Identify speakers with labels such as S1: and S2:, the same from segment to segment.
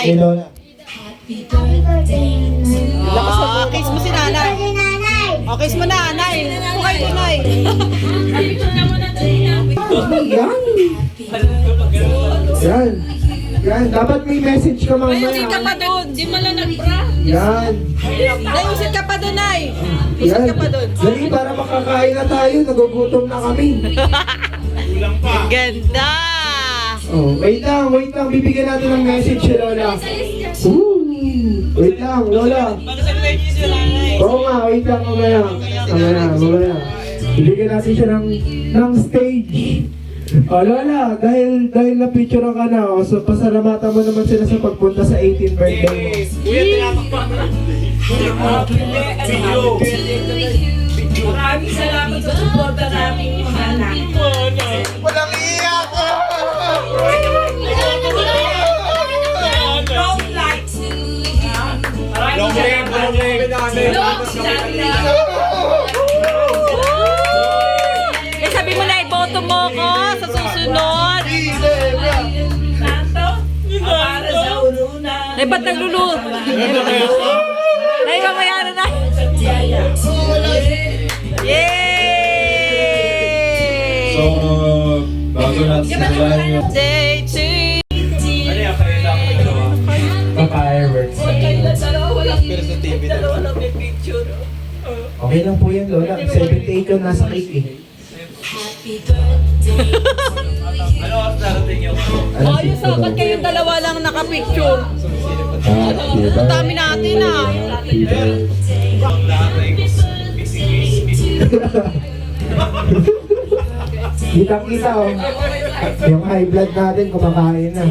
S1: nanay.
S2: Kay Lola.
S1: Kiss mo si nanay. O, kiss mo na, nanay. Okay, nanay.
S2: Yan. Yan. Dapat may message ka mamaya.
S1: Usit ka pa doon. Di mo lang nag-bra.
S2: Yan.
S1: Nay, usit ka pa doon, nay. Usit
S2: Yan.
S1: ka pa doon.
S2: Dali para makakain na tayo. Nagugutom na kami.
S1: Ganda.
S2: Oh, wait lang. Bibigyan natin ng message si Lola. Ooh. Wait lang, Lola. Oo nga, wait lang. Mamaya. Bibigyan natin siya ng stage. Oh, Lola, dahil na-picture ka na, so pasalamatan mo naman sila sa pagpunta sa 18th birthday mo.
S3: Kuya, tinatakpan mo na. Video.
S4: Maraming salamat sa suporta namin mga anak.
S2: Walang iyak!
S4: Long lights.
S3: Long leg.
S1: Eh, sabi mo na, iboto mo ko sa susunod.
S4: Santo, para sa uluna.
S1: Ay, ba't naglulot? Nay, mamaya na na. Yay!
S5: So, bago natin simulan yung
S1: Day 2.
S3: Ano yan, kayo lang ang dalawa?
S2: fireworks.
S4: Dalawa lang may picture.
S2: Okay lang po yan, Lola. 78 yung nasa cake eh.
S3: Ano oras darating yung
S1: Ayos ah, ba't kayong dalawa lang nakapicture? Ang dami natin ah.
S2: Kitang-kita oh. Yung high blood natin kumakain na.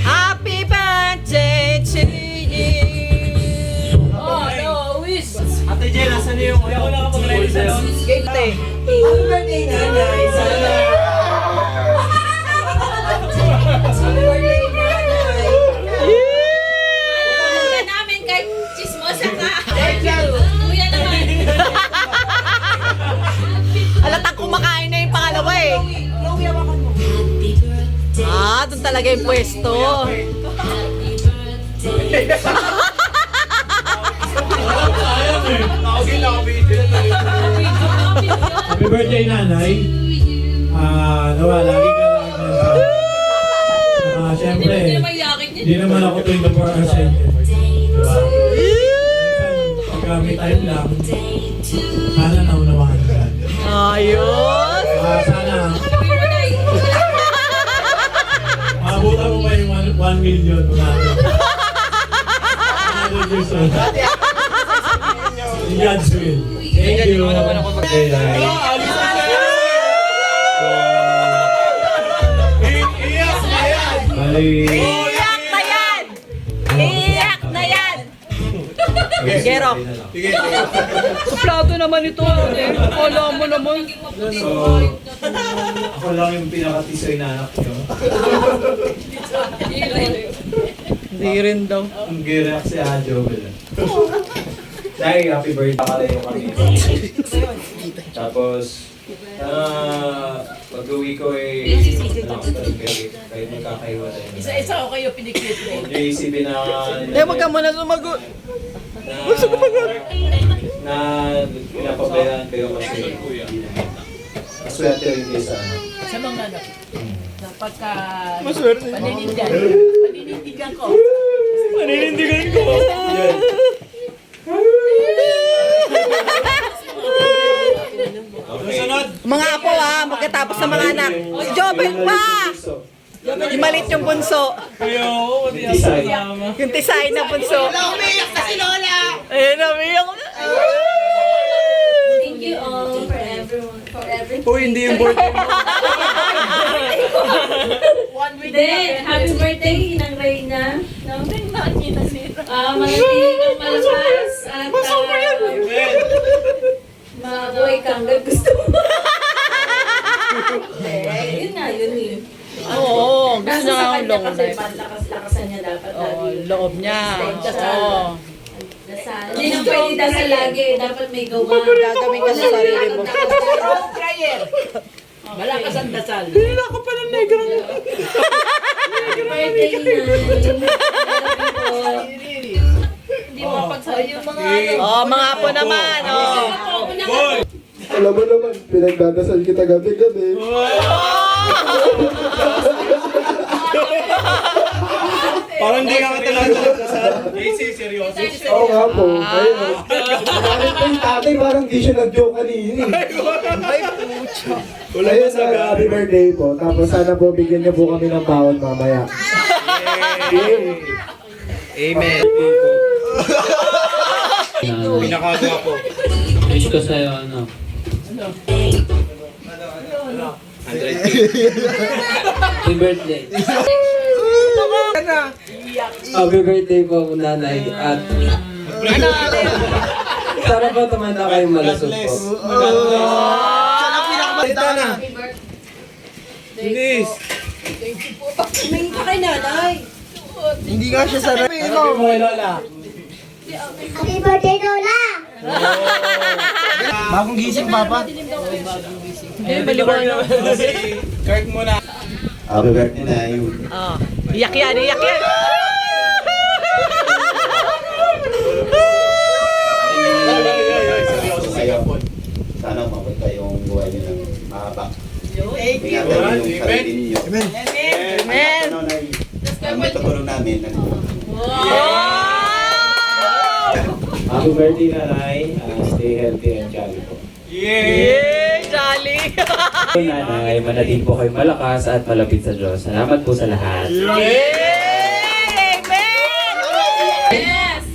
S1: Happy birthday to you.
S4: Oh, no, wish.
S3: Ate Jel, nasa na yung ayaw ko lang kapag-ready sa'yo?
S1: Gate.
S4: Happy birthday, nanay. Sana. Happy birthday, nanay. Mahal namin kay Chismosa ka. Thank you. Kuya naman.
S1: Alatang kumakain na yung pangalawa eh.
S4: Chloe, hawakan mo.
S1: Ah, doon talaga yung pwesto.
S5: Happy birthday, nanay. Nawa, lagi ka lang siyempre, hindi naman ako 24 hours sa inyo. Diba? Minsan, pagka may time lang, sana naunawahan ka.
S1: Ayos.
S5: Sana, maabutan mo pa yung 1 million natin. 100 years old. In God's will. Thank you. Okay, Bali.
S1: Iyak na yan! Iyak na yan! Gero. Suplado naman ito. Wala mo naman.
S5: So, ako lang yung pinakatisoy na anak nyo.
S1: Hindi rin daw.
S5: Ang gireak si Adjo. Dahil happy birthday pala kami. Tapos, pag-uwi ko kayo magkakaiwalay.
S4: Isa-isa ko kayo pinikit mo.
S5: Yung isipin na...
S1: Wag ka muna sumagot.
S5: Na pinapabayaan kayo kasi maswerte rin kayo sa ano.
S4: Sa mga anak. Kapag ka...
S1: Maswerte.
S4: Paninindigan ko.
S1: Paninindigan ko.
S5: Sunod!
S1: Mga apo ah, magkatapos ng mga anak. Si Jobel pa! Yung malit yung bunso.
S5: Tisay.
S1: Yung tisay na bunso. Umiyak na si Lola! Ayun, umiyak na.
S6: Thank you all for everyone, for everything.
S1: Uy, hindi yung birthday mo.
S6: Then, happy birthday, Inang Reyna. No? Manatili kang malakas at mabuhay kang gusto mo. Yun nga, yun yun.
S1: Oo, gusto
S6: Nasa
S1: niya ang
S6: kanya
S1: long
S6: kasi
S1: life.
S6: panlakas-lakasan niya dapat
S1: Oo,
S6: lagi.
S1: loob niya. Oo.
S6: Dasal. Hindi na pwede dasal lagi. Dapat may gawa.
S1: Gagawin ka sa sarili mo.
S4: Prayer. Malakas ang dasal.
S1: Pinila ko pa ng negro.
S6: Happy birthday, Nay. Hindi mo pagsabi yung mga
S1: Oh, mga apo naman. Oh.
S2: Alam mo naman, pinagdadasal kita gabi-gabi.
S3: Parang hindi ka katalaga. Easy, seryoso.
S2: Oo nga po. Ayun. Bakit po yung tatay parang di siya nag-joke kanina eh. Ayun sa happy birthday po. Tapos sana po bigyan niyo po kami ng bawon mamaya.
S3: Amen. Pinakagawa po.
S7: Wish ko sa'yo, ano? Happy birthday. Happy birthday po, nanay. At sana po tumanda kayong malusog po.
S3: Salita na. Bilis.
S1: Tumingin ka kay nanay.
S3: Hindi nga siya sarap. Sabi mo kay Lola.
S8: Happy birthday, Lola!
S3: Bagong gising, Papa.
S1: Eh, maliwanag.
S3: Kurt muna.
S2: Happy birthday na yun.
S1: Oh. Iyak yan, iyak yan.
S3: Seryoso
S9: kayo. Sana umabot yung buhay niyo ng mahaba. Ingatan niyo yung sarili niyo.
S3: Amen.
S1: Amen.
S9: Ano na ang metapuro namin.
S5: Happy birthday, nanay. Stay healthy and jolly po.
S1: Yay! Jolly!
S7: Nanay, manatili po kayo malakas at malapit sa Diyos. Salamat po sa lahat.
S1: Yay! Amen!
S6: Yes!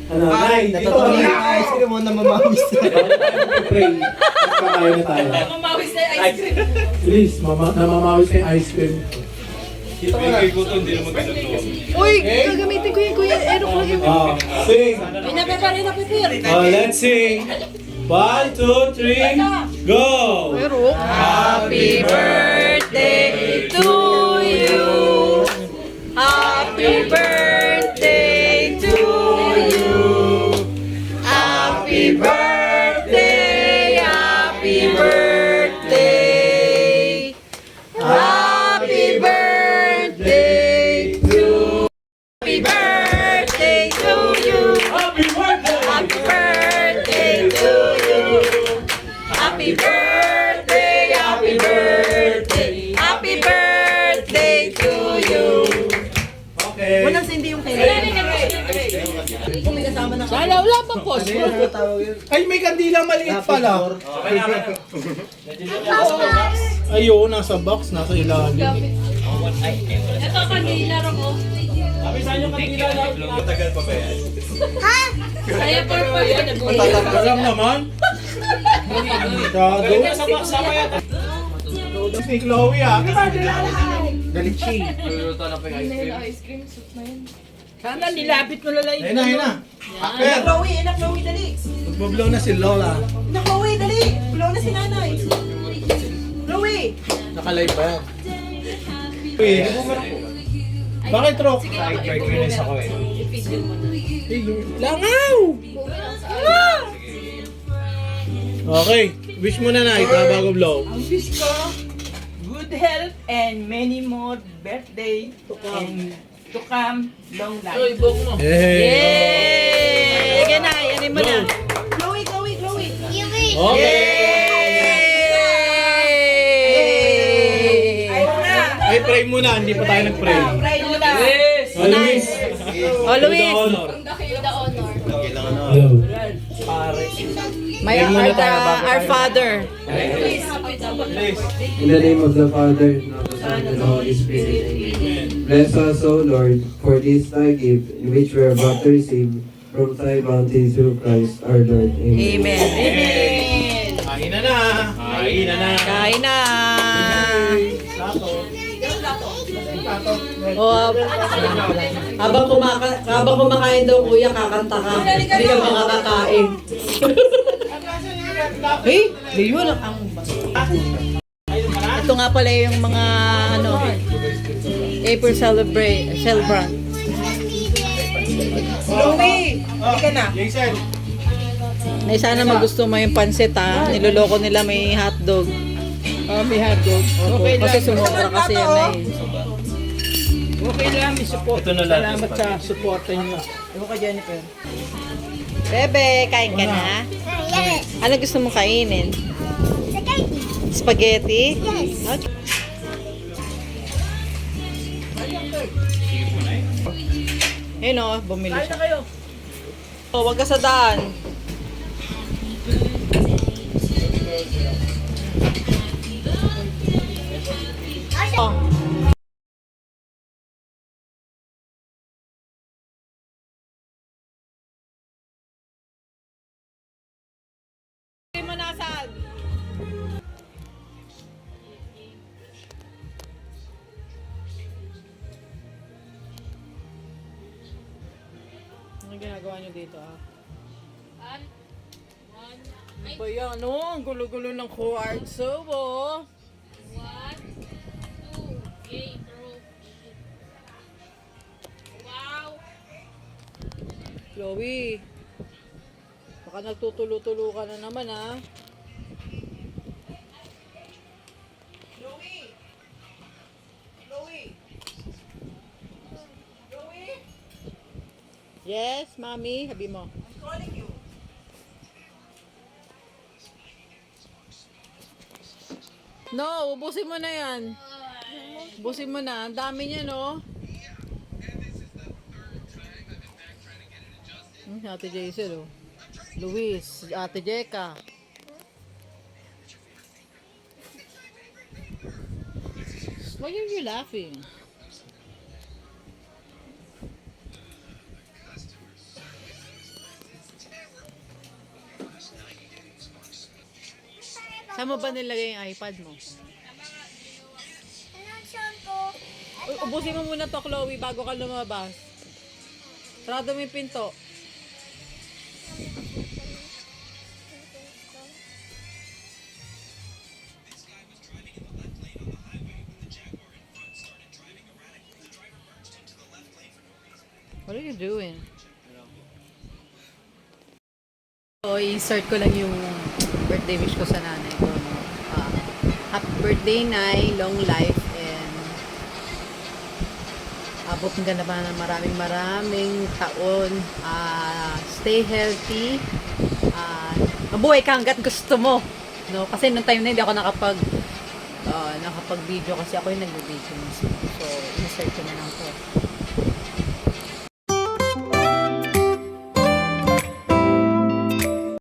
S5: Ano, nay,
S3: Totoo na ice cream mo na mamawis.
S5: pray. Kakain na tayo.
S6: Mamawis na yung ice cream.
S5: Please, namamawis ka yung ice cream.
S3: Dito ka na. Hindi naman ganun.
S1: Uy! Gagamitin ko yung kuya. Erok lang yung...
S3: Sing.
S1: Pinapepare na prepare.
S3: Let's sing. 1, 2, 3, go!
S1: Erok. Happy birthday to you. Happy birthday to you. Happy birthday. Happy birthday. Happy birthday to Happy birthday to you.
S3: Happy birthday!
S1: Happy birthday to you. Happy birthday, happy birthday. Happy birthday to you.
S3: Okay.
S1: Walang sindi yung kaya. Kung may kasama na kami. Wala bang post?
S3: Ay, may kandila maliit pala. Ayun, nasa box, nasa ilalim.
S6: Ito, kandila ko.
S3: Sabi saan yung kandila na? Matagal pa ba yan?
S6: Kaya purple yan.
S3: Matagal lang naman. Gado. Sama yan. Si Chloe ah. Galit siya.
S4: Sana nilapit mo lala
S3: Ayun na, ayun na. Aker.
S1: Chloe, dali.
S3: Magbablow na si Lola.
S1: Chloe, dali. Blow na si nanay. Chloe.
S3: Nakalive ba yan? Uy, bakit Rock? Try ko yun ako eh. Langaw! Okay, wish mo na na bago blow.
S4: Ang wish ko, good health and many more birthday and to come long life.
S1: Yay! Sige na, yanin mo na. Chloe.
S3: Okay. Ay, pray muna, hindi pa tayo nag-pray.
S4: Pray mo na.
S3: Oh, Luis.
S1: Oh, Luis.
S3: The honor.
S5: Hello.
S1: May our Father.
S3: Luis.
S7: In the name of the Father, and of the Son, and the Holy Spirit. Amen. Bless us, O Lord, for this thy gift, in which we are about to receive from thy bounty through Christ our Lord. Amen.
S1: Amen.
S3: Kain na na. Kain na na.
S1: Kain na.
S3: Sato.
S1: Oh, habang kumakain daw kuya, kakanta ka. Hindi ka makakakain. Eh, yun ang ito nga pala yung mga April celebrant.
S4: Chloe, hindi ka na.
S3: Jason.
S1: Na sana magusto mo yung pansit ha. Niloloko nila may hotdog.
S4: May hotdog. Okay lang.
S1: Kasi sumobra kasi yan na eh.
S4: Okay lang, may support.
S3: Ito na lang.
S4: Salamat sa suporta niyo.
S1: Ako ka, Jennifer. Bebe, kain ka na?
S8: Yes.
S1: Ano gusto mo kainin?
S8: Spaghetti.
S1: Spaghetti?
S8: Yes.
S1: Okay. Ayun o, bumili
S4: Kain
S1: siya.
S4: na kayo.
S1: Oh, wag ka sa daan. Oh. Hindi mo nasaan? Ano ginagawa niyo dito ah? Ano ba yan? Ano? Ang gulo-gulo ng kwartso oh. Chloe, baka nagtutulo-tulo ka na naman ha. Chloe! Chloe! Chloe! Yes, mommy, sabi mo. I'm calling you. No, ubusin mo na yan. Ubusin mo na. Ang dami niya, no? Ate Jaisel, oh. Luis, Ate Jeka. Why are you laughing? Saan mo ba nilagay yung iPad mo?
S8: Anong ko?
S1: Ubusin mo muna to, Chloe, bago ka lumabas. Sarado mo yung pinto. What are you doing? So, insert ko lang yung birthday wish ko sa nanay ko. No? Happy birthday, Nay. Long life and abot ka na ba ng maraming taon. Stay healthy. Mabuhay ka hanggat gusto mo. No? Kasi nung time na hindi ako nakapag-video kasi ako yung nag-video mismo. So, insert ko na lang to.